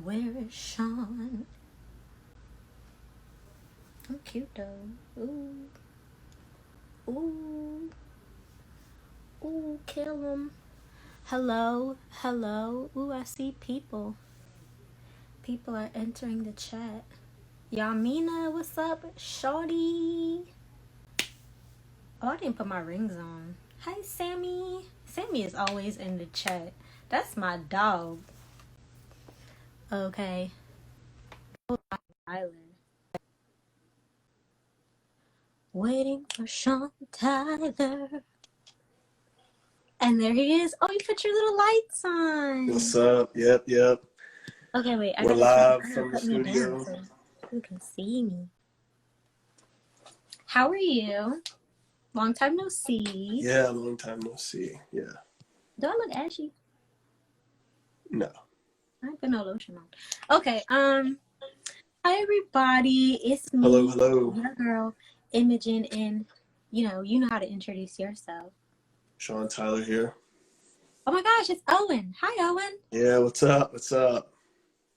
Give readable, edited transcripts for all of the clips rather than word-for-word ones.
Where's Shawn? I'm cute though. Ooh. Ooh. Ooh, kill him. Hello. Hello. Ooh, I see people. People are entering the chat. Yamina, what's up? Shawty. Oh, I didn't put my rings on. Hi, Sammy. Sammy is always in the chat. That's my dog. Okay. Oh, Tyler. Waiting for Shawn Tyler. And there he is. Oh, you put your little lights on. What's up? Yep. Okay, wait. We're live from the studio. So you can see me. How are you? Long time no see. Yeah, long time no see. Yeah. Do I look ashy? No. I put no lotion on. Okay. Hi everybody. It's me. Hello. Your girl, Imogen, and you know how to introduce yourself. Shawn Tyler here. Oh my gosh, it's Owen. Hi, Owen. Yeah, what's up?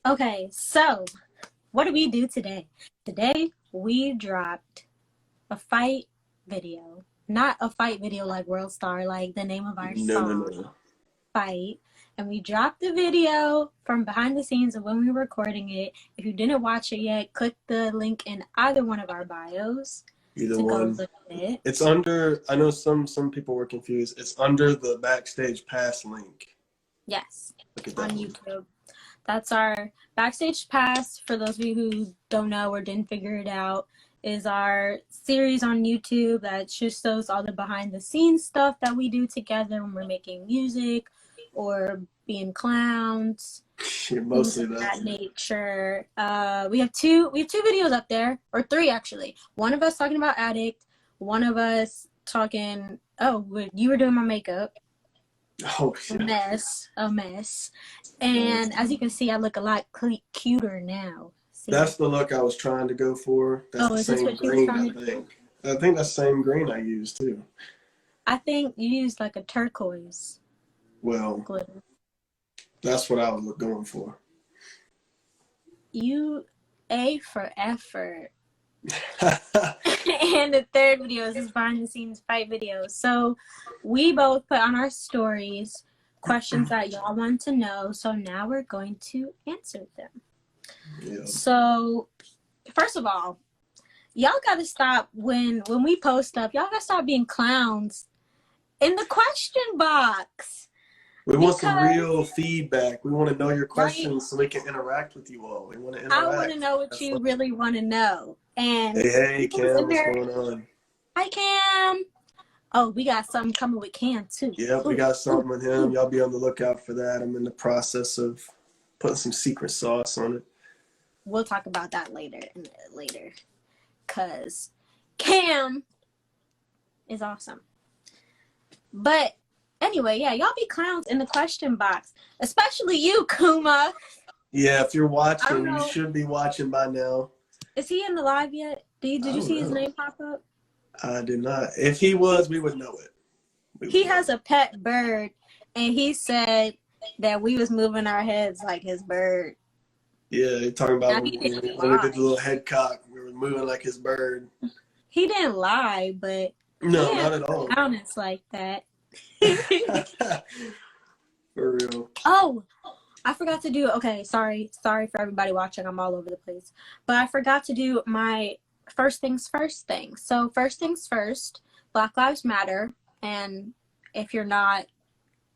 Okay, so what do we do today? Today we dropped a fight video. Not a fight video like World Star, like the name of our song. No. Fight. And we dropped the video from behind the scenes of when we were recording it. If you didn't watch it yet, click the link in either one of our bios. Either one. Go look at it. It's under, I know some people were confused. It's under the Backstage Pass link. Yes. On YouTube. That's our Backstage Pass. For those of you who don't know or didn't figure it out, is our series on YouTube that just shows all the behind the scenes stuff that we do together when we're making music or being clowns. Yeah, mostly that nature. We have two videos up there, or three actually. One of us talking about Addict, one of us talking, you were doing my makeup. Oh, yeah. A mess. And as you can see, I look a lot cuter now. See? That's the look I was trying to go for. That's the same green, I think. I think that's the same green I used, too. I think you used like a turquoise. Well, glitter. That's what I was going for. You A for effort. And the third video is this behind the scenes fight video. So we both put on our stories questions that y'all want to know. So now we're going to answer them. Yeah. So first of all, y'all gotta stop when we post stuff, y'all gotta stop being clowns in the question box. We want some real feedback. We want to know your questions so we can interact with you all. We want to interact. I want to know what you really want to know. And hey, Cam, what's going on? Hi, Cam. Oh, we got something coming with Cam, too. Yep, we got something with him. Y'all be on the lookout for that. I'm in the process of putting some secret sauce on it. We'll talk about that later. Because Cam is awesome. But anyway, yeah, y'all be clowns in the question box. Especially you, Kuma. Yeah, if you're watching, you should be watching by now. Is he in the live yet? Did you see his name pop up? I did not. If he was, we would know it. He has a pet bird, and he said that we was moving our heads like his bird. Yeah, you're talking about when we did the little head cock. We were moving like his bird. He didn't lie, but no, not at all. Honest like that. For real. Oh, I forgot to do. Okay, sorry for everybody watching. I'm all over the place, but I forgot to do my first things first thing. So first things first, Black Lives Matter, and if you're not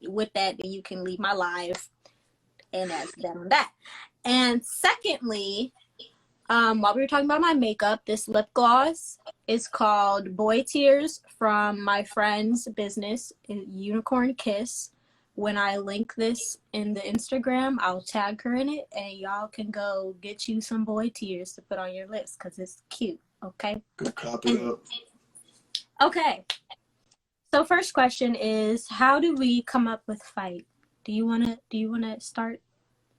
with that, then you can leave my live, and that's done on that. And secondly, while we were talking about my makeup, this lip gloss is called Boy Tears from my friend's business, Unicorn Kiss. When I link this in the Instagram, I'll tag her in it, and y'all can go get you some boy tears to put on your lips because it's cute. Okay. Good copy up. Okay. So first question is, how do we come up with fight? Do you wanna start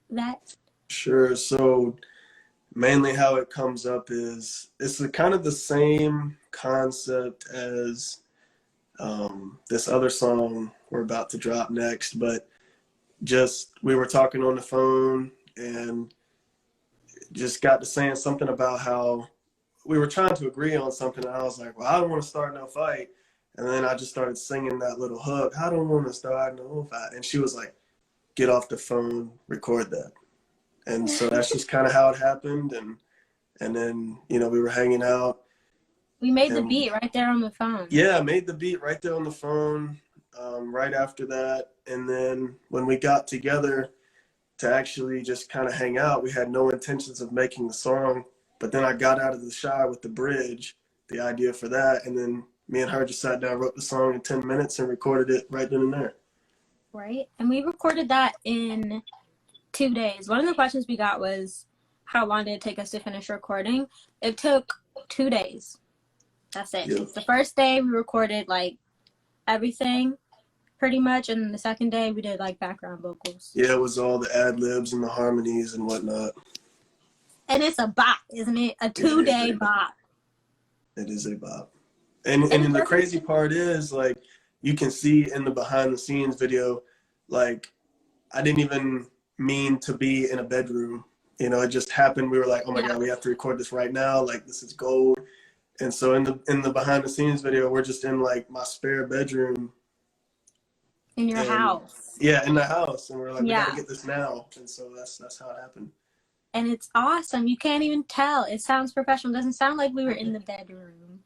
that? Sure. So mainly how it comes up is it's kind of the same concept as this other song we're about to drop next, but just we were talking on the phone and just got to saying something about how we were trying to agree on something. And I was like, well, I don't want to start no fight. And then I just started singing that little hook. I don't want to start no fight. And she was like, get off the phone, record that. And so that's just kind of how it happened. And then, you know, we were hanging out. We made the beat right there on the phone. Yeah, I made the beat right there on the phone right after that. And then when we got together to actually just kind of hang out, we had no intentions of making the song. But then I got out of the shower with the bridge, the idea for that. And then me and her just sat down, wrote the song in 10 minutes and recorded it right then and there. Right. And we recorded that in 2 days. One of the questions we got was, how long did it take us to finish recording? It took 2 days. That's it. Yeah. The first day we recorded like everything pretty much, and the second day we did like background vocals. Yeah, it was all the ad-libs and the harmonies and whatnot. And it's a bop, isn't it? A 2-day bop. It is a bop. And the crazy part is, like, you can see in the behind the scenes video, like, I didn't even mean to be in a bedroom. You know, it just happened. We were like, oh my God, we have to record this right now. Like, this is gold. And so in the behind the scenes video, we're just in like my spare bedroom. In your house. Yeah, in the house. And we're like, we gotta get this now. And so that's how it happened. And it's awesome. You can't even tell. It sounds professional. It doesn't sound like we were in the bedroom.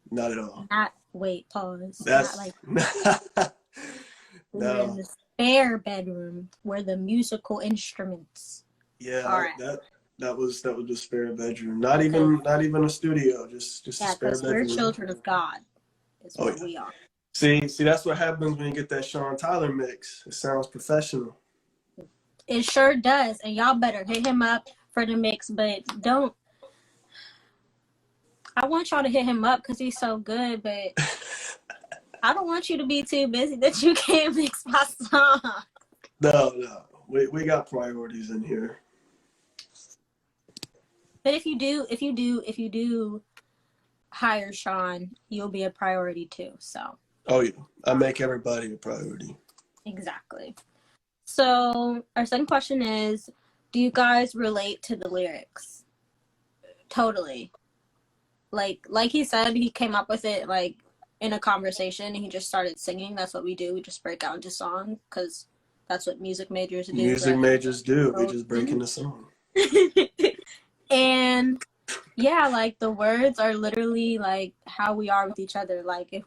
Not at all. Wait, pause. That's not like we were in the spare bedroom where the musical instruments. Yeah, that was the spare bedroom. Not even a studio, just a spare bedroom. We're children of God. Is what we are. See, that's what happens when you get that Shawn Tyler mix. It sounds professional. It sure does, and y'all better hit him up for the mix, but don't. I want y'all to hit him up because he's so good, but I don't want you to be too busy that you can't mix my song. No, we got priorities in here. But if you do hire Shawn, you'll be a priority too. So. Oh yeah, I make everybody a priority. Exactly. So our second question is, do you guys relate to the lyrics? Totally. Like he said, he came up with it like in a conversation and he just started singing. That's what we do. We just break out into song because that's what music majors do. Music majors do. We just break into song. And yeah, like the words are literally like how we are with each other. Like if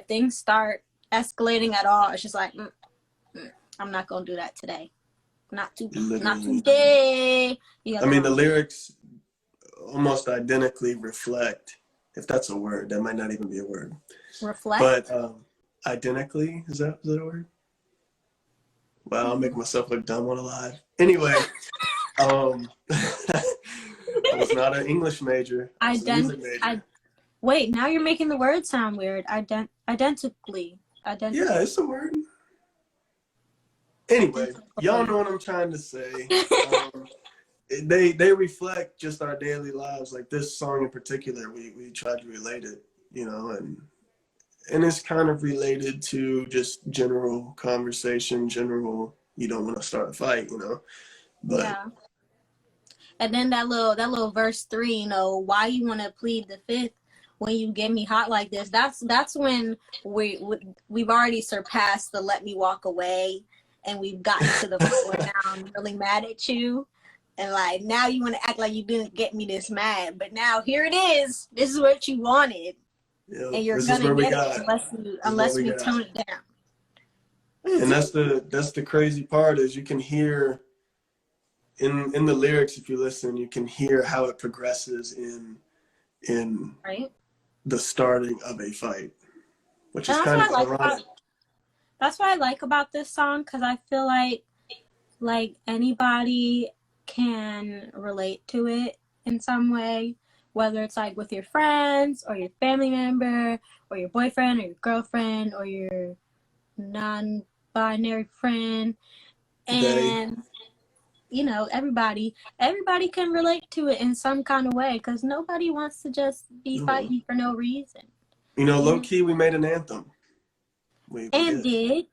things start escalating at all, it's just like, I'm not gonna do that today. Not today. I mean, the lyrics almost identically reflect, if that's a word. That might not even be a word. Reflect. But identically, is that a word? Wow, I'll make myself look dumb on a live. Anyway, I was not an English major. Wait, now you're making the word sound weird. Identically. Yeah, it's a word. Anyway, y'all know what I'm trying to say. They reflect just our daily lives. Like this song in particular, we tried to relate it, you know, and it's kind of related to just general conversation, you don't want to start a fight, you know. But yeah. And then that little verse 3, you know, why you want to plead the fifth when you get me hot like this? That's when we've already surpassed the let me walk away, and we've gotten to the point where now I'm really mad at you, and like now you want to act like you didn't get me this mad, but now here it is. This is what you wanted, and you're gonna get it unless we tone it down. And that's the crazy part is you can hear. In the lyrics, if you listen, you can hear how it progresses in the starting of a fight, which is kind of ironic. That's what I like about this song, because I feel like anybody can relate to it in some way, whether it's like with your friends or your family member or your boyfriend or your girlfriend or your non-binary friend, and you know, everybody can relate to it in some kind of way, because nobody wants to just be fighting for no reason. You know, low key, we made an anthem. Low key,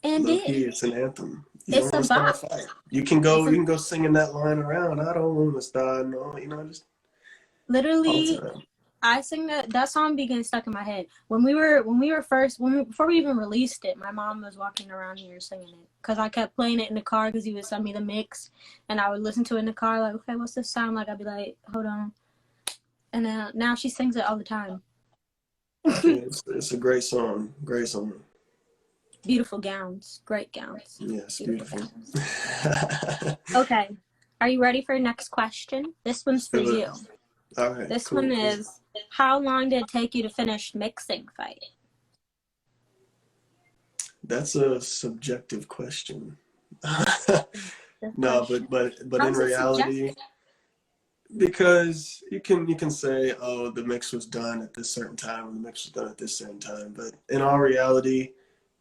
it's an anthem. You don't It's a want to start a bop. fight. You can go singing that line around. I don't want to start no, just all the Literally, time. I sing that song be getting stuck in my head. Before we even released it, my mom was walking around here singing it because I kept playing it in the car because he would send me the mix, and I would listen to it in the car like, okay, what's this sound like? I'd be like, hold on, and now she sings it all the time. It's a great song. Great song. Beautiful gowns, great gowns. Yes, Beautiful beautiful. gowns. Okay, are you ready for the next question? This one's for you. All right, This cool. one is, how long did it take you to finish mixing Fight? That's a subjective question. No, but in How's it reality, subjective? because you can say, oh, the mix was done at this certain time, and the mix was done at this certain time. But in all reality,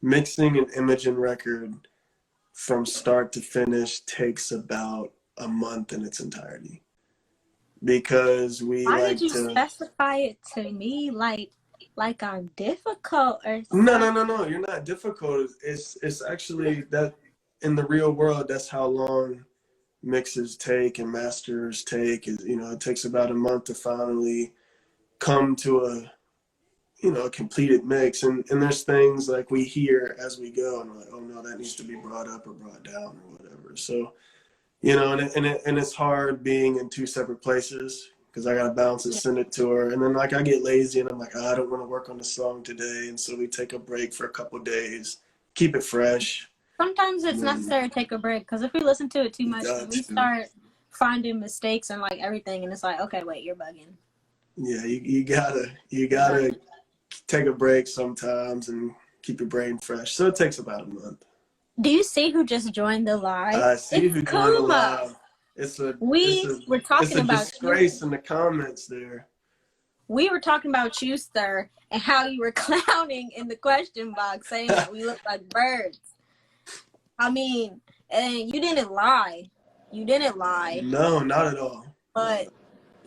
mixing an Imogen record from start to finish takes about a month in its entirety. Because we Why did like you to. specify it to me like I'm difficult or No, something? no. You're not difficult. It's actually that in the real world, that's how long mixes take and masters take. Is it takes about a month to finally come to a completed mix. And there's things like we hear as we go, and we're like, oh no, that needs to be brought up or brought down or whatever. So and it's hard being in two separate places because I gotta bounce it, Yeah. send it to her, and then like I get lazy and I'm like, I don't want to work on the song today, and so we take a break for a couple of days, keep it fresh. Sometimes it's necessary to take a break because if we listen to it too You much, then got we to. start finding mistakes and like everything, and it's like, okay, wait, you're bugging. Yeah, you gotta Exactly. take a break sometimes and keep your brain fresh. So it takes about a month. Do you see who just joined the live? I see It's who joined the Kuma. live. It's a it's We a were it's talking a about you. disgrace in the comments there. We were talking about you, sir, and how you were clowning in the question box, saying that we look like birds. I mean, and you didn't lie. You didn't lie, No, not at all. but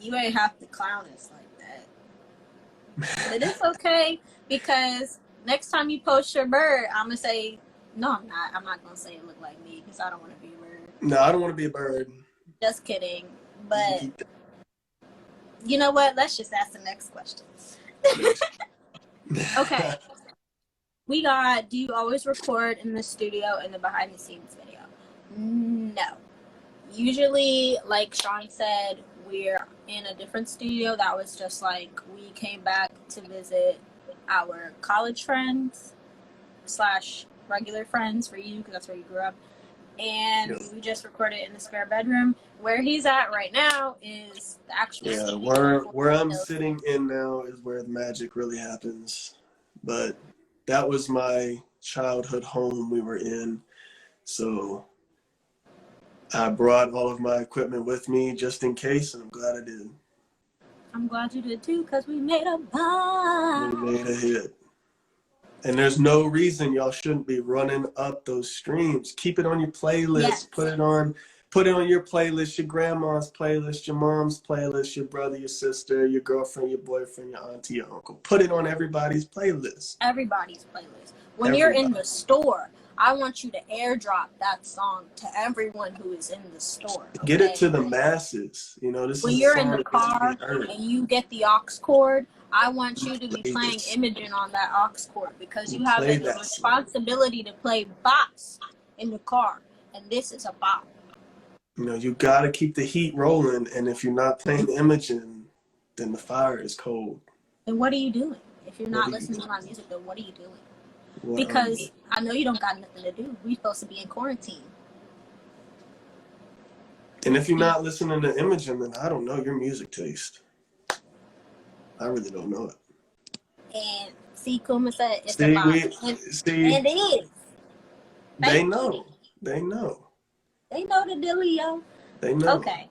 you ain't have to clown us like that. But it's okay because next time you post your bird, I'm gonna say, no, I'm not. I'm not gonna say it looked like me because I don't want to be a bird. No, I don't want to be a bird. Just kidding. You can But keep that. you know what? Let's just ask the next question. Okay. We got, do you always record in the studio in the behind the scenes video? No. Usually, like Shawn said, we're in a different studio that was just like we came back to visit our college friends slash regular friends for you because that's where you grew up. And we just recorded in the spare bedroom. Where he's at right now is the actual studio. Where I'm sitting in now is where the magic really happens. But that was my childhood home we were in. So I brought all of my equipment with me just in case, and I'm glad I did. I'm glad you did too because we made a bomb. We made a hit. And there's no reason y'all shouldn't be running up those streams. Keep it on your playlist. Yes. Put it on your playlist, your grandma's playlist, your mom's playlist, your brother, your sister, your girlfriend, your boyfriend, your auntie, your uncle. Put it on everybody's playlist. Everybody's playlist. When you're in the store, I want you to airdrop that song to everyone who is in the store. Okay? Get it to the masses. This when is you're in the car and you get the aux cord, I want you to be playing Imogen on that aux cord because you have a responsibility to play bops in the car, and this is a bop. You got to keep the heat rolling, and if you're not playing Imogen, then the fire is cold. Then what are you doing? If you're not listening to my music, then what are you doing? Because I know you don't got nothing to do. We're supposed to be in quarantine. And if you're not listening to Imogen, then I don't know your music taste. I really don't know it. And see, Kuma said it's a bop. And it is. They know. They know. They know the dealio. They know. Okay.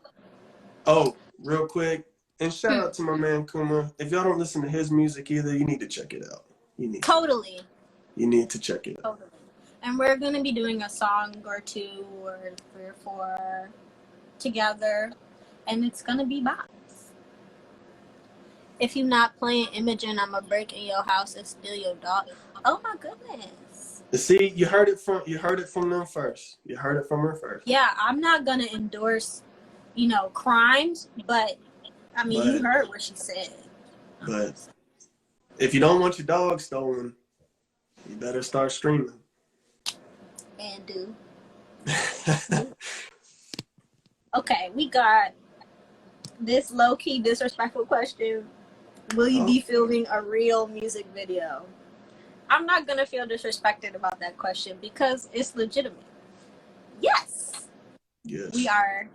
Oh, real quick. And shout out to my man Kuma. If y'all don't listen to his music either, you need to check it out. You need to check it out. Totally. And we're going to be doing a song or two or 3 or 4 together. And it's going to be bops. If you're not playing Imogen, I'm going to break in your house and steal your dog. Oh my goodness. See, you heard it from them first. You heard it from her first. Yeah, I'm not gonna endorse, crimes, but I mean, you But heard what she said. but if you don't want your dog stolen, you better start streaming. And do. Okay, we got this low-key disrespectful question. Will you be filming a real music video? I'm not gonna feel disrespected about that question because it's legitimate. Yes. Yes. We are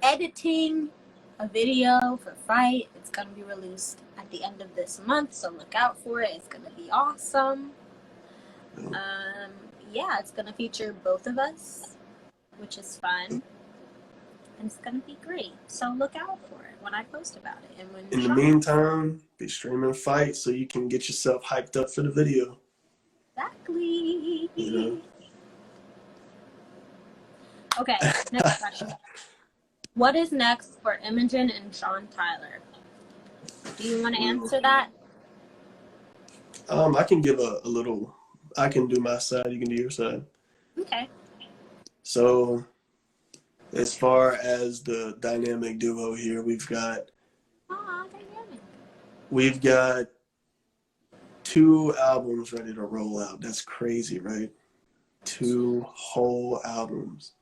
editing a video for Fight. It's gonna be released at the end of this month, so look out for it. It's gonna be awesome. Yeah, it's gonna feature both of us, which is fun. And it's gonna be great. So look out for it when I post about it. And when in the meantime, be streaming Fight so you can get yourself hyped up for the video. Exactly. You know? Okay, next question. What is next for Imogen and Shawn Tyler? Do you want to answer that? I can give a little. I can do my side. You can do your side. Okay. So, as far as the dynamic duo here, we've got Dynamic. We've got 2 albums ready to roll out. That's crazy, right? 2 whole albums.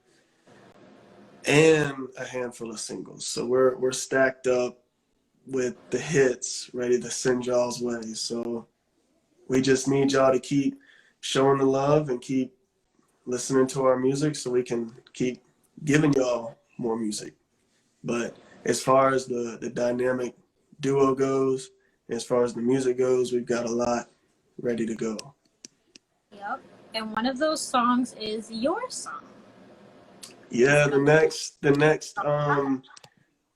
And a handful of singles. So we're stacked up with the hits ready to send y'all's way. So we just need y'all to keep showing the love and keep listening to our music so we can keep giving y'all more music. But as far as the dynamic duo goes, as far as the music goes, we've got a lot ready to go. Yep. And one of those songs is your song. Yeah, the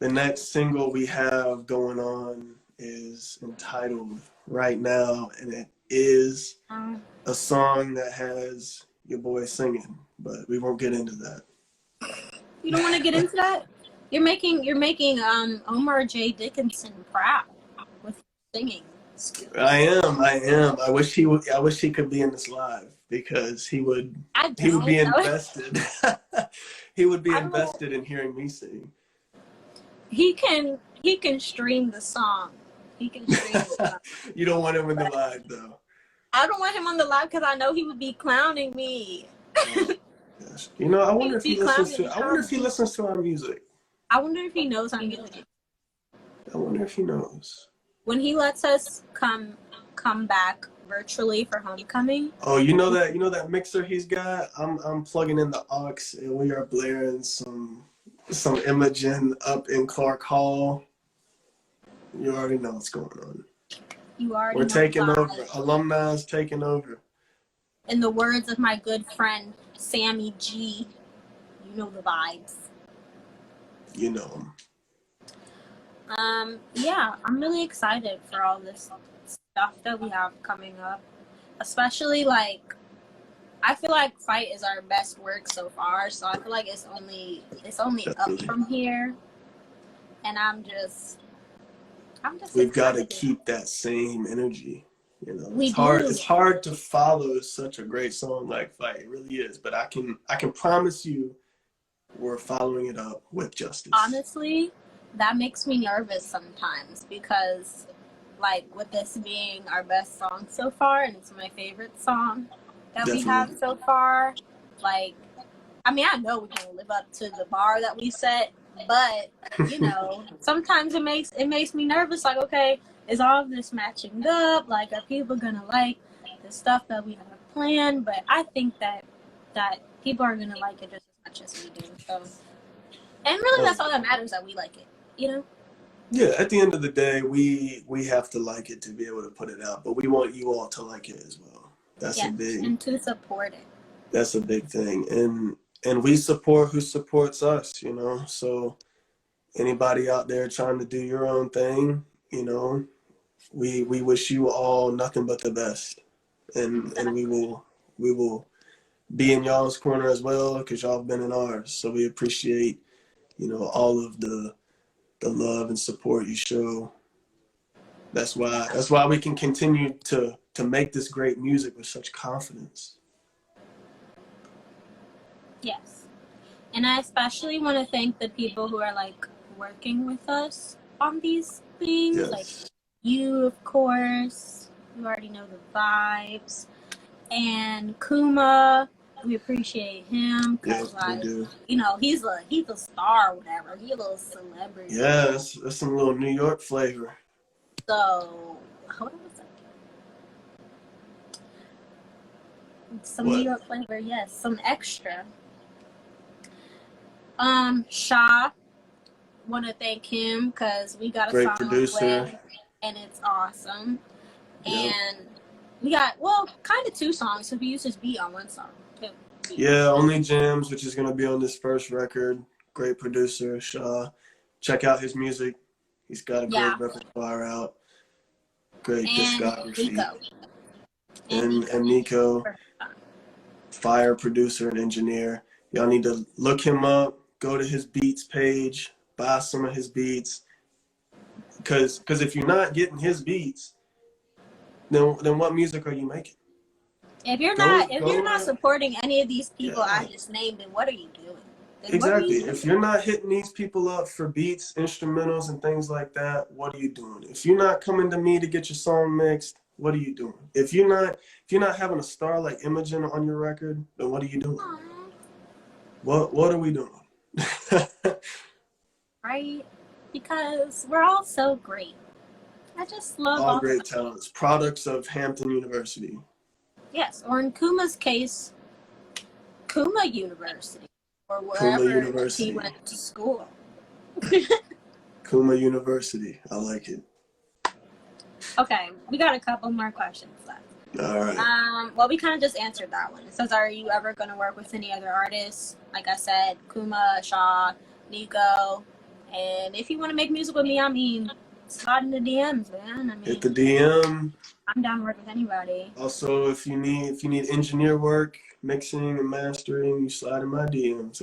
next single we have going on is entitled Right Now, and it is a song that has your boy singing, but we won't get into that. You don't want to get into that? You're making Omar J. Dickinson proud with singing skills. I am. I wish he could be in this live because he would be invested. He would be invested in hearing me sing. He can stream the song. He can stream the song. You don't want him in the live though. I don't want him on the live because I know he would be clowning me. Yes. I wonder if he listens to our music. I wonder if he knows our music. I wonder if he knows. When he lets us come back virtually for homecoming. Oh, you know that mixer he's got? I'm plugging in the aux and we are blaring some Imogen up in Clark Hall. You already know what's going on. We're taking over. Alumni's taking over. In the words of my good friend Sammy G, you know the vibes. You know him. Yeah, I'm really excited for all this stuff that we have coming up. Especially I feel like Fight is our best work so far, so I feel like it's only up from here. And I'm just we've got to keep that same energy. It's hard to follow such a great song like Fight. It really is. But I can promise you we're following it up with justice. Honestly, that makes me nervous sometimes because with this being our best song so far, and it's my favorite song that we have so far, I know we're gonna live up to the bar that we set, but sometimes it makes me nervous. Okay, is all of this matching up? Are people gonna like the stuff that we have planned? But I think that people are gonna like it just as much as we do. So, and really, that's all that matters, that we like it. Yeah, at the end of the day, we have to like it to be able to put it out, but we want you all to like it as well. And to support it. That's a big thing, and we support who supports us. So anybody out there trying to do your own thing, we wish you all nothing but the best, and we will be in y'all's corner as well because y'all have been in ours. So we appreciate all of the love and support you show. That's why we can continue to make this great music with such confidence. Yes. And I especially want to thank the people who are like working with us on these things. Like Yes. you, of course. You already know the vibes. And Kuma, we appreciate him Yep, because, we like, do. you know, he's a star or whatever. He's a little celebrity. Yeah, that's some little New York flavor. So, hold on a second. Some New What? York flavor, yes. Some extra. Shaw, want to thank him because we got a Great song producer. with, and it's awesome. Yep. And we got, well, kind of two songs. So we used his beat on one song, too. Yeah, Only Jams, which is going to be on this first record. Great producer, Shaw. Check out his music. He's got a Yeah. great repertoire out. Great And discography. Nico. And Nico, fire producer and engineer. Y'all need to look him up. Go to his beats page. Buy some of his beats. Because if you're not getting his beats, then what music are you making? If you're not supporting any of these people I just named, then what are you doing? Exactly. If you're not hitting these people up for beats, instrumentals, and things like that, what are you doing? If you're not coming to me to get your song mixed, what are you doing? If you're not having a star like Imogen on your record, then what are you doing? Aww. What are we doing? Right? Because we're all so great. I just love all great talents, products of Hampton University. Yes, or in Kuma's case, Kuma University, or wherever he went to school. Kuma University. I like it. Okay, we got a couple more questions left. All right. Well, we kind of just answered that one. It says, are you ever going to work with any other artists? Like I said, Kuma, Shaw, Nico. And if you want to make music with me, I mean, slide in the DMs, man. I mean, hit the DM. I'm down to work with anybody. Also, if you need engineer work, mixing and mastering, you slide in my DMs.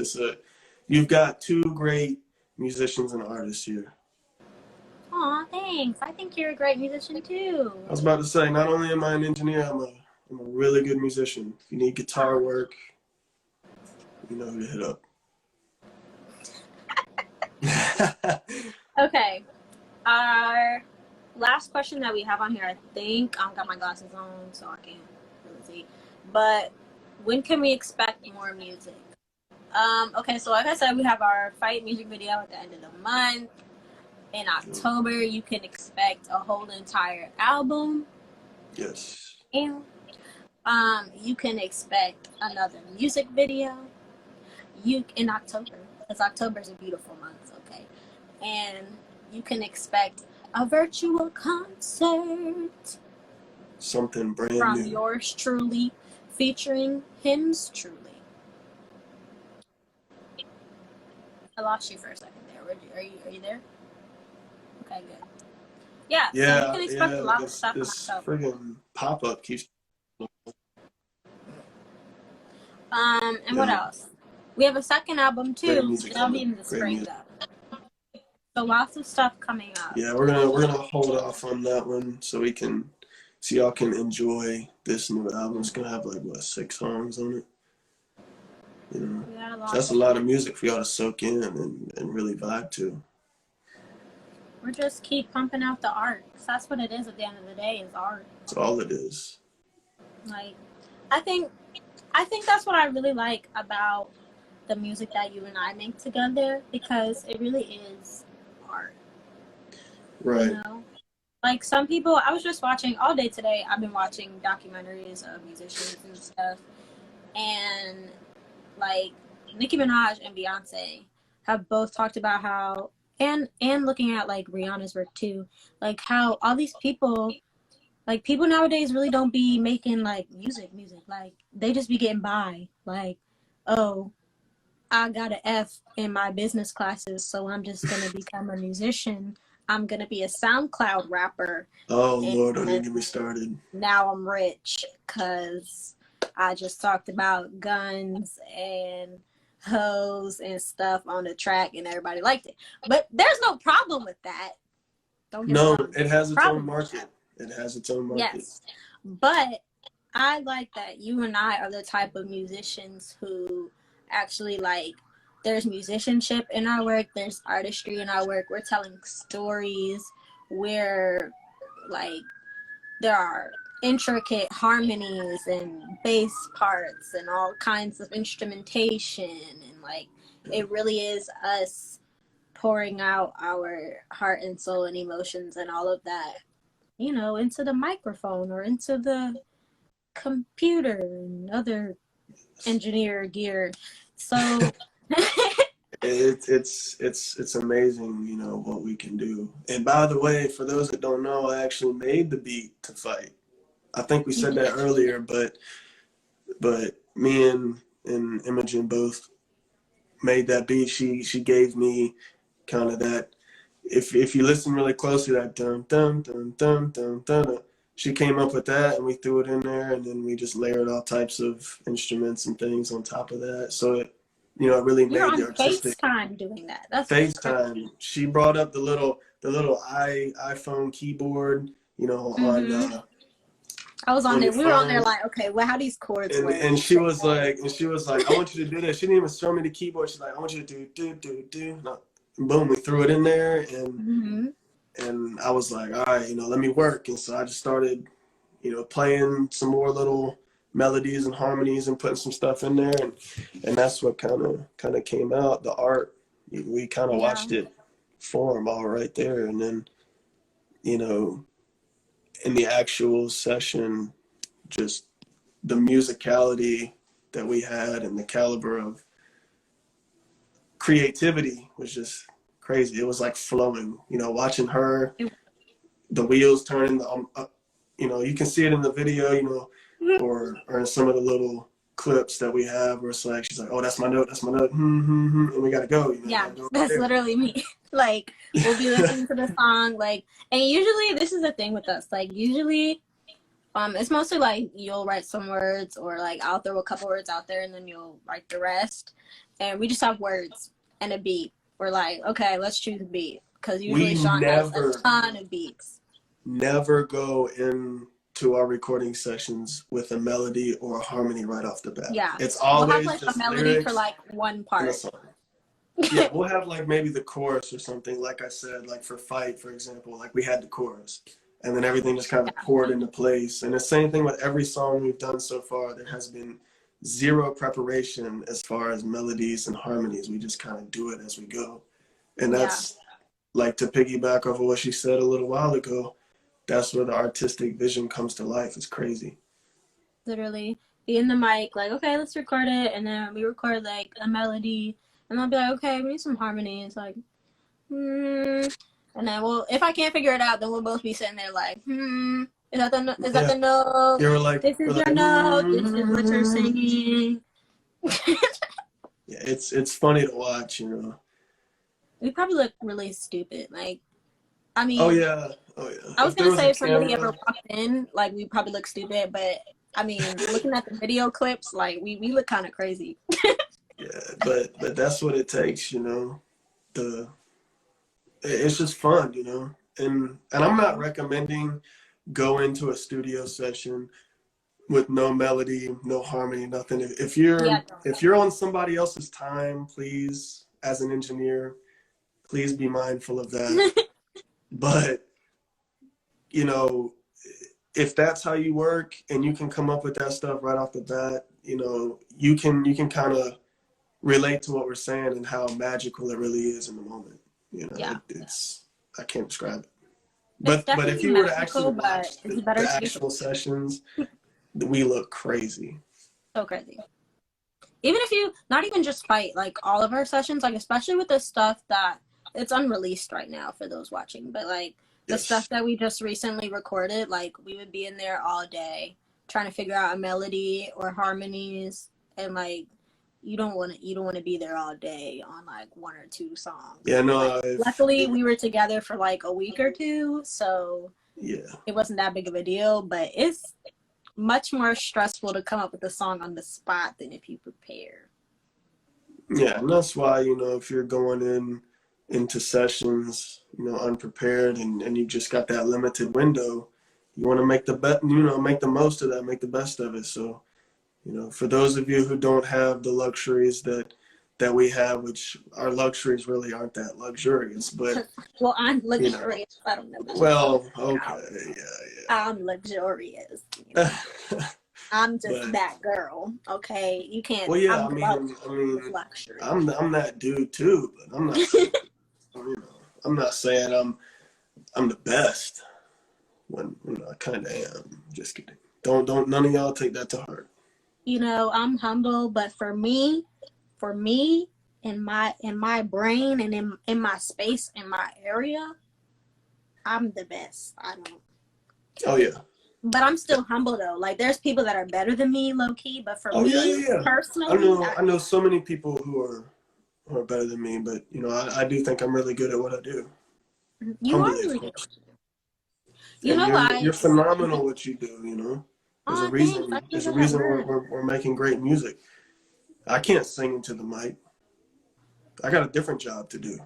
You've got two great musicians and artists here. Aw, thanks. I think you're a great musician too. I was about to say, not only am I an engineer, I'm a really good musician. If you need guitar work, you know who to hit up. Okay. Our last question that we have on here, I think, I don't got my glasses on, so I can't really see. But when can we expect more music? Okay, so like I said, we have our fight music video at the end of the month. In October, you can expect a whole entire album. Yes. And you can expect another music video. In October, because October is a beautiful month, okay? And you can expect a virtual concert. Something brand new. From yours truly, featuring hymns truly. I lost you for a second there. Are you there? Okay, good. Yeah, so you can expect a lot of stuff in October. Friggin' pop-up keeps... And what else? We have a second album too. It'll be in the spring though. So lots of stuff coming up. Yeah, we're gonna hold off on that one so y'all can enjoy this new album. It's gonna have like 6 songs on it. You know, so that's a lot of music for y'all to soak in and really vibe to. We're just keep pumping out the art. Cause that's what it is at the end of the day, is art. That's all it is. Like, I think that's what I really like about the music that you and I make together, because it really is art. Right. You know? Like some people, I was just watching all day today. I've been watching documentaries of musicians and stuff. And like Nicki Minaj and Beyonce have both talked about how, and looking at like Rihanna's work too, like how all these people, like people nowadays really don't be making like music. Like they just be getting by. Like, oh, I got an F in my business classes, so I'm just going to become a musician. I'm going to be a SoundCloud rapper. Oh, Lord, don't even get me started. Now I'm rich because I just talked about guns and hoes and stuff on the track and everybody liked it. But there's no problem with that. No, it has its own market. It has its own market. Yes. But I like that you and I are the type of musicians who actually like there's musicianship in our work, there's artistry in our work, we're telling stories, we're like there are intricate harmonies and bass parts and all kinds of instrumentation, and like it really is us pouring out our heart and soul and emotions and all of that, you know, into the microphone or into the computer and other engineer gear. So it's amazing, you know, what we can do. And by the way, for those that don't know, I actually made the beat to Fight. I think we said that earlier, but me and Imogen both made that beat. She gave me kind of that. If you listen really closely, that dun dun dun dun dun dun. Dun, she came up with that, and we threw it in there, and then we just layered all types of instruments and things on top of that. So it, you know, it really you're made the on artistic. FaceTime doing that. That's FaceTime. crazy. She brought up the little iPhone keyboard, you know, Mm-hmm. I was on on there. your We were on there phone. like, okay, well, how these chords work? And she was like, I want you to do this. She didn't even show me the keyboard. She's like, I want you to do. No. And boom, we threw it in there, and I was like, all right, you know, let me work. And so I just started, you know, playing some more little melodies and harmonies and putting some stuff in there, and that's what kind of came out. The art, we kind of watched it form all right there, and then, you know, in the actual session, just the musicality that we had and the caliber of creativity was just crazy. It was like flowing, you know, watching her, the wheels turning, you know, you can see it in the video, you know, or in some of the little clips that we have where it's like, she's like, oh, that's my note, and we gotta go, you know. Yeah, go that's there. literally me. Like, we'll be listening to the song, like, and usually this is the thing with us, like, usually it's mostly like you'll write some words, or like I'll throw a couple words out there and then you'll write the rest, and we just have words and a beat. We're like, okay, let's choose a beat, because usually Shawn has a ton of beats. Never go into our recording sessions with a melody or a harmony right off the bat. Yeah, it's always we'll have like just a melody for like one part. Yeah, we'll have like maybe the chorus or something. Like I said, like for Fight, for example, like we had the chorus, and then everything just kind of poured into place. And the same thing with every song we've done so far. There has been zero preparation as far as melodies and harmonies. We just kind of do it as we go. And that's like, to piggyback off of what she said a little while ago, that's where the artistic vision comes to life. It's crazy. Literally be in the mic, like, okay, let's record it, and then we record like a melody, and I'll be like, okay, we need some harmony. It's like, and then if I can't figure it out, then we'll both be sitting there like, is that the note? You're like, this is your note. This is what you're singing. Yeah, it's funny to watch, you know. We probably look really stupid. Like, I mean, oh yeah. I was gonna say if somebody ever walked in, like, we probably look stupid, but I mean, looking at the video clips, like we look kind of crazy. Yeah, but that's what it takes, you know. It's just fun, you know. And I'm not recommending go into a studio session with no melody, no harmony, nothing. If you're on somebody else's time, please, as an engineer, please be mindful of that. But, you know, if that's how you work and you can come up with that stuff right off the bat, you know, you can kind of relate to what we're saying and how magical it really is in the moment. You know, it's I can't describe it. But if you were to actually watch the actual sessions, we look crazy. So crazy. Even if you, not even just Fight, like all of our sessions, like especially with the stuff that it's unreleased right now for those watching, but like the stuff that we just recently recorded, like we would be in there all day trying to figure out a melody or harmonies, and like you don't want to be there all day on like one or two songs. Yeah, no. Like, luckily, we were together for like a week or two, so yeah, it wasn't that big of a deal. But it's much more stressful to come up with a song on the spot than if you prepare. Yeah, and that's why, you know, if you're going into sessions, you know, unprepared, and you just got that limited window, you want to make the most of that, make the best of it. So You know, for those of you who don't have the luxuries that we have, which our luxuries really aren't that luxurious, but Well, I'm you know, luxurious. I don't know. well, okay, I'm luxurious. yeah. I'm just But that girl. Okay, you can't. well, yeah, I'm above I mean, luxury. I'm that dude too, but I'm not saying, you know, I'm not saying I'm the best when I kind of am. Just kidding. Don't none of y'all take that to heart. You know, I'm humble, but for me, in my brain and in my space in my area, I'm the best. I don't. Oh yeah. But I'm still humble though. Like there's people that are better than me, low key. But for Oh yeah, me yeah, yeah. personally, I know so many people who are better than me, but you know, I do think I'm really good at what I do. you are Humbly, of really good. course. You And know you're why? phenomenal at what you do. You know, Oh, thanks. I there's give a that reason word. we're making great music. I can't sing into the mic. I got a different job to do.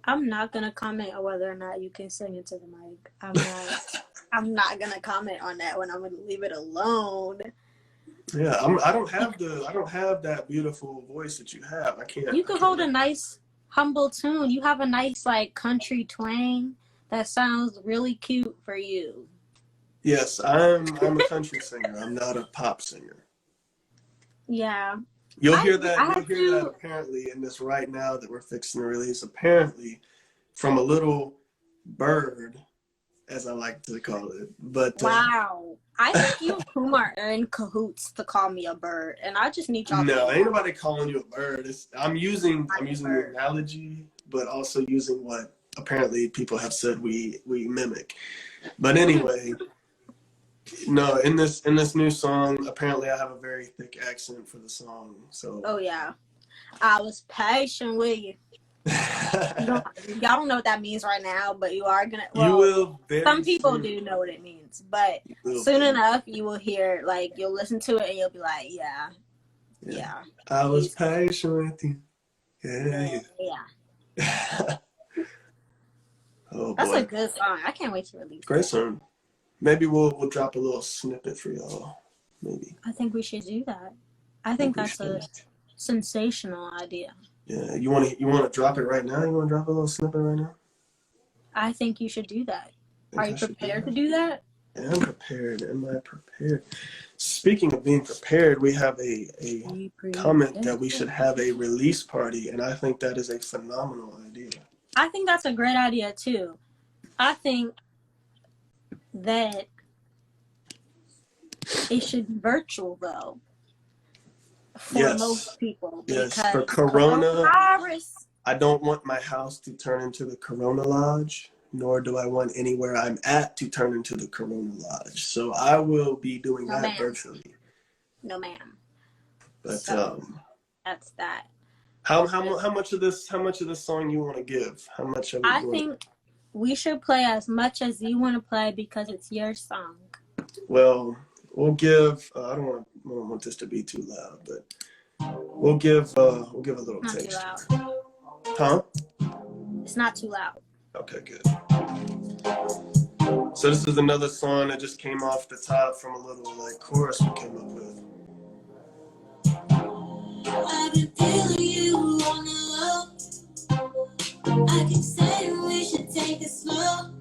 I'm not gonna comment on whether or not you can sing into the mic. I'm not. I'm not gonna comment on that one. I'm gonna leave it alone. Yeah, I don't have that beautiful voice that you have. You I could can't. hold a nice, humble tune. You have a nice, like, country twang that sounds really cute for you. Yes, I'm a country singer. I'm not a pop singer. Yeah, You'll I hear agree. I that. You'll have hear that to. apparently in this right now that we're fixing to release. Apparently, from a little bird, as I like to call it. But Wow, I think you and Kumar are in cahoots to call me a bird, and I just need y'all to no, ain't acknowledge nobody calling you a bird. I'm I'm a using the bird. analogy, but also using what apparently people have said we mimic. But anyway, no, in this new song, apparently I have a very thick accent for the song. So Oh yeah, I was patient with you. Y'all don't know what that means right now, but you are gonna. you Well, will very some people soon. do know what it means, but You will soon very enough you will hear, like, you'll listen to it and you'll be like, yeah, yeah. yeah, I was he's patient with you. yeah, Yeah, yeah. yeah. Oh That's a boy, good song. I can't wait to release great that. song. Maybe we'll drop a little snippet for y'all. Maybe. I think we should do that. I I think think we that's a should. sensational idea. Yeah, you want to drop it right now? You want to drop a little snippet right now? I think you should do that. I Are think you I should do prepared to that. do that? Am prepared? Am I prepared? Speaking of being prepared, we have a Be comment prepared. that we should have a release party, and I think that is a phenomenal idea. I think that's a great idea too. I think that it should be virtual though for Yes, most people yes. because For Corona, coronavirus. I don't want my house to turn into the Corona Lodge, nor do I want anywhere I'm at to turn into the Corona Lodge. So I will be doing No that ma'am. virtually. No ma'am. But So that's that. how much of this song you want to give? How much of it I you want to? think we should play as much as you want to play because it's your song. Well, we'll give. I don't want this to be too loud, but we'll give a little Not too taste. loud. Huh? It's not too loud. Okay, good. So this is another song that just came off the top from a little like chorus we came up with. I've been feeling you on the low. I can say we should take it slow.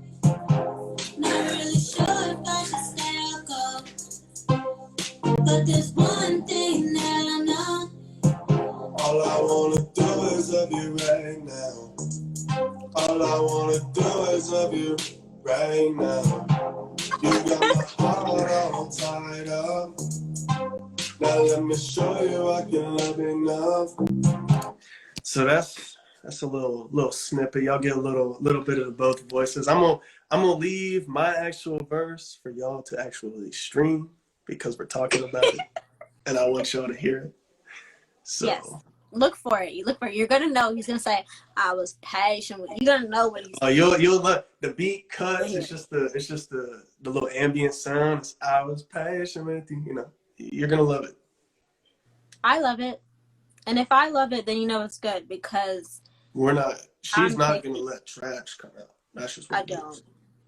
Not really sure if I should stay or go. But there's one thing that I know. All I wanna do is love you right now. All I wanna do is love you right now. You got my heart all tied up. Now let me show you I can love enough. So that's a little snippet. Y'all get a little bit of both voices. I'm gonna leave my actual verse for y'all to actually stream because we're talking about it, and I want y'all to hear it. So Yes. Look for it. You look for it. You're gonna know. He's gonna say, "I was patient with." You're gonna know what he's. you'll look the beat cuts. It's just the little ambient sound. It's, I was patient with you. You know, you're gonna love it. I love it, and if I love it, then you know it's good because We're not. She's I'm not gonna picky. let trash come out. That's just what I it is. don't.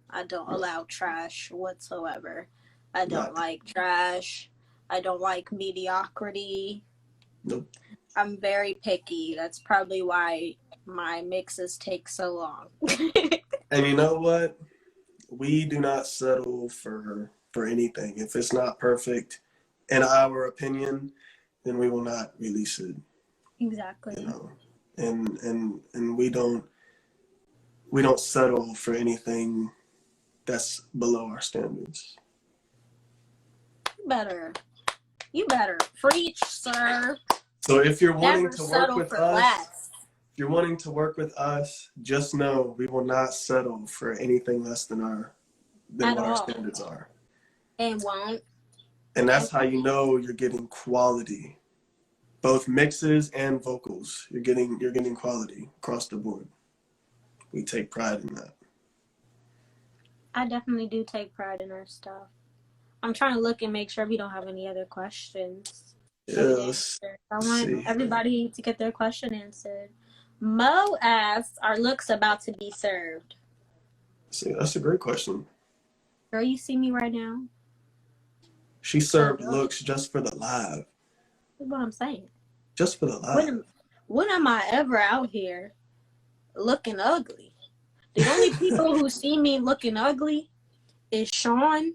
I don't allow trash whatsoever. I don't Not like trash. I don't like mediocrity. Nope. I'm very picky. That's probably why my mixes take so long. And you know what? We do not settle for anything. If it's not perfect, in our opinion, then we will not release it. Exactly. You know, and we don't settle for anything that's below our standards. You better preach, sir. So if you're wanting Never to work settle with for us, less. if you're wanting to work with us, just know we will not settle for anything less than what our standards are. And won't. And that's how you know you're getting quality. Both mixes and vocals. You're getting quality across the board. We take pride in that. I definitely do take pride in our stuff. I'm trying to look and make sure we don't have any other questions. Yeah, I want everybody to get their question answered. Mo asks, "Are looks about to be served?" See, that's a great question. Girl, you see me right now? She served looks just for the live. That's what I'm saying. Just for the live. When am I ever out here looking ugly? The only people who see me looking ugly is Shawn,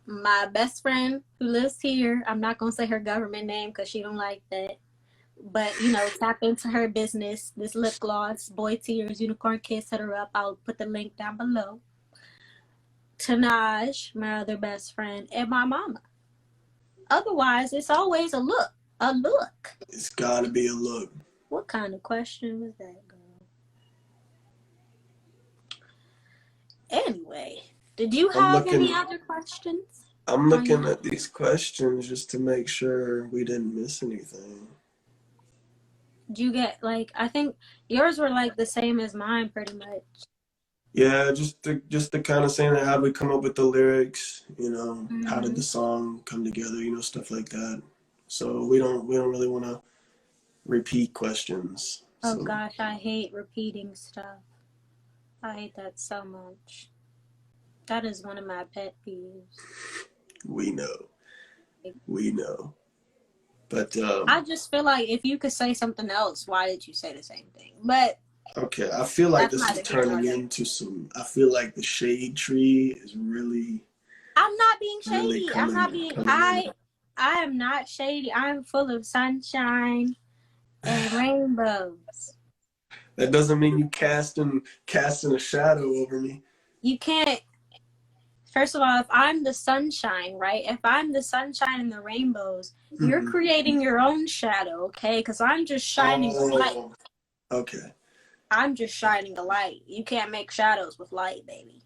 my best friend who lives here. I'm not gonna say her government name because she don't like that. But tap into her business. This lip gloss, Boy Tears, Unicorn Kiss, hit her up. I'll put the link down below. Tanaj, my other best friend, and my mama. Otherwise, it's always a look. A look. It's gotta be a look. What kind of question was that, girl? Anyway, did you have any other questions? I'm looking at these questions just to make sure we didn't miss anything. Did you get, I think yours were the same as mine pretty much. Yeah, just to kind of saying how we come up with the lyrics, how did the song come together, stuff like that. So we don't really want to repeat questions. Oh gosh, I hate repeating stuff. I hate that so much. That is one of my pet peeves. We know. But I just feel like if you could say something else, why did you say the same thing? But okay, I feel like this is turning into some. I feel like the shade tree is really. I'm not being shady. Really I'm not being. I am not shady. I'm full of sunshine and rainbows. That doesn't mean you casting a shadow over me. You can't. First of all, if I'm the sunshine, right? If I'm the sunshine and the rainbows, you're creating your own shadow, okay? Because I'm just shining a light. Okay. I'm just shining a light. You can't make shadows with light, baby.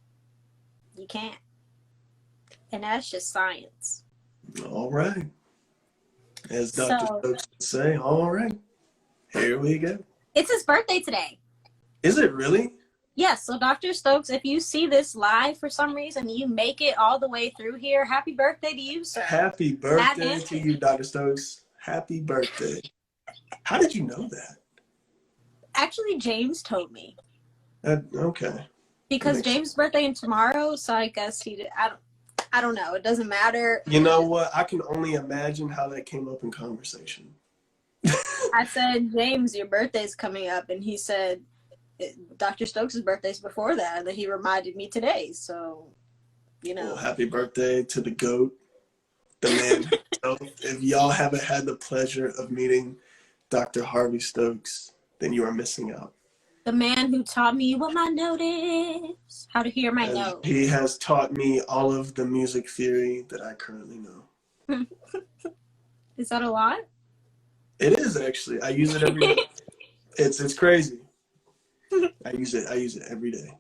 You can't. And that's just science. All right. As Dr. Stokes would say, all right. Here we go. It's his birthday today. Is it really? Yes, so Dr. Stokes, if you see this live for some reason, you make it all the way through here, happy birthday to you, sir. Happy birthday to you, Dr. Stokes. Happy birthday. How did you know that? Actually, James told me. Okay. Because James' birthday is tomorrow, so I guess he did. I don't know. It doesn't matter. You know what? I can only imagine how that came up in conversation. I said, James, your birthday's coming up, and he said, Dr. Stokes' birthday's before that, and then he reminded me today, so, Well, happy birthday to the GOAT, the man himself. If y'all haven't had the pleasure of meeting Dr. Harvey Stokes, then you are missing out. The man who taught me what my note is, how to hear my note. He has taught me all of the music theory that I currently know. Is that a lot? It is, actually. I use it every day. It's crazy. I use it every day.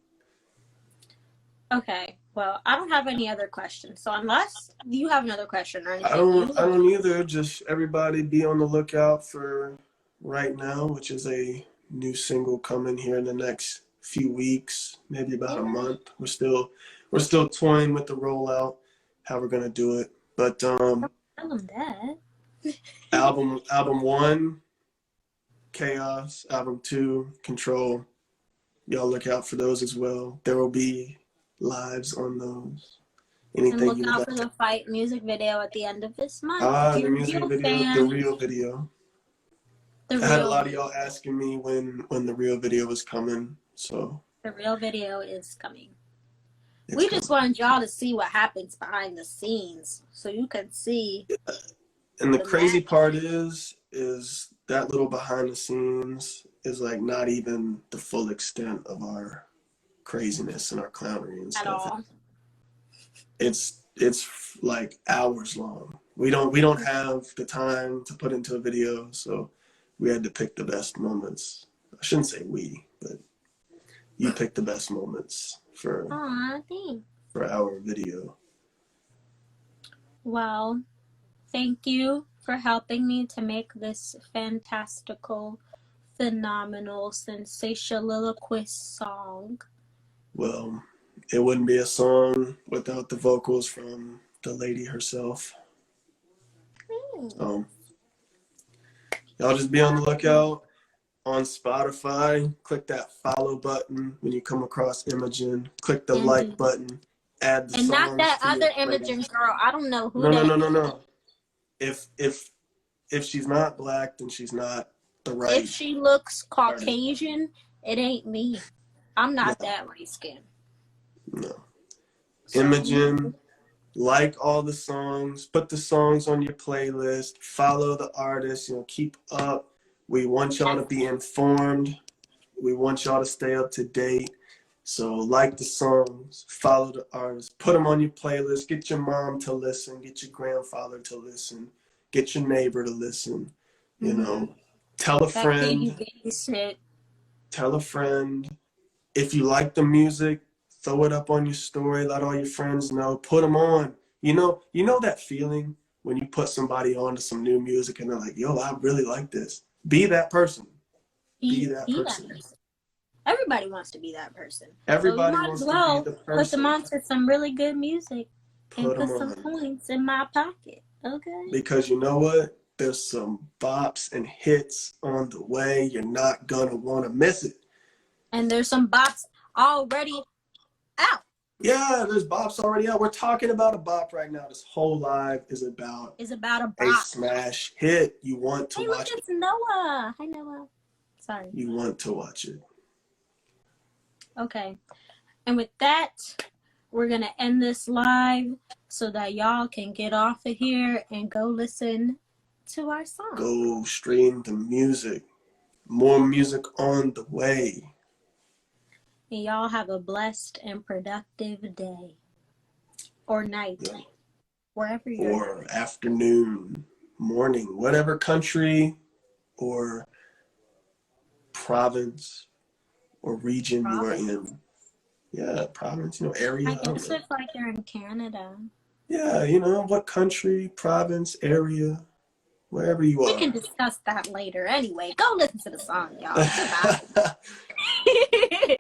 Okay. Well, I don't have any other questions. So unless you have another question or anything. I don't either. Just everybody be on the lookout for Right Now, which is a new single coming here in the next few weeks, maybe about a month. We're still toying with the rollout, how we're gonna do it. But tell them that. album 1, Chaos. Album 2, Control. Y'all look out for those as well. There will be lives on those. And Anything look you would out like for to... the fight music video at the end of this month. If The you're a music real video, the fan, real video. the I had a real lot of y'all asking me when the real video was coming, so the real video is coming. it's We coming. just wanted y'all to see what happens behind the scenes, so you can see. And the crazy magic. part is that little behind the scenes is like not even the full extent of our craziness and our clownery and At stuff. all. It's like hours long. We don't have the time to put into a video, so we had to pick the best moments. I shouldn't say we, but you picked the best moments for Aw, thanks. our video. Well, thank you for helping me to make this fantastical, phenomenal, sensationaliquist song. Well, it wouldn't be a song without the vocals from the lady herself. Y'all just be on the lookout on Spotify. Click that follow button when you come across Imogen. Click the like button. Add the and songs not that to other your Imogen playlist. girl. I don't know who that is. No. If she's not black, then she's not the right. If she looks Caucasian, it ain't me. I'm not that light skinned. No. So, Imogen, like all the songs, put the songs on your playlist, follow the artists, keep up. We want y'all to be informed. We want y'all to stay up to date. So like the songs, follow the artists, put them on your playlist, get your mom to listen, get your grandfather to listen, get your neighbor to listen, tell a friend. Tell a friend. If you like the music, throw it up on your story, let all your friends know, put them on. You know that feeling when you put somebody on to some new music and they're like, yo, I really like this. Be that person. Be that person. Everybody wants to be that person. Everybody so you might wants as well to be the person. put them on to some really good music and put some on. points in my pocket. Okay. Because you know what? There's some bops and hits on the way. You're not gonna want to miss it. And there's some bops already out. Yeah, there's bops already out. We're talking about a bop right now. This whole live is about a bop. A smash hit. You want to watch it. It's Noah. Hi, Noah. Sorry. You want to watch it. Okay. And with that, we're going to end this live so that y'all can get off of here and go listen to our song. Go stream the music. More music on the way. And y'all have a blessed and productive day. Or night. Yeah. Wherever you're Or afternoon, morning, whatever country or province or region you are in. Yeah, province, area. I guess it's like you're in Canada. Yeah, what country, province, area, wherever you are. We can discuss that later. Anyway, go listen to the song, y'all. Goodbye.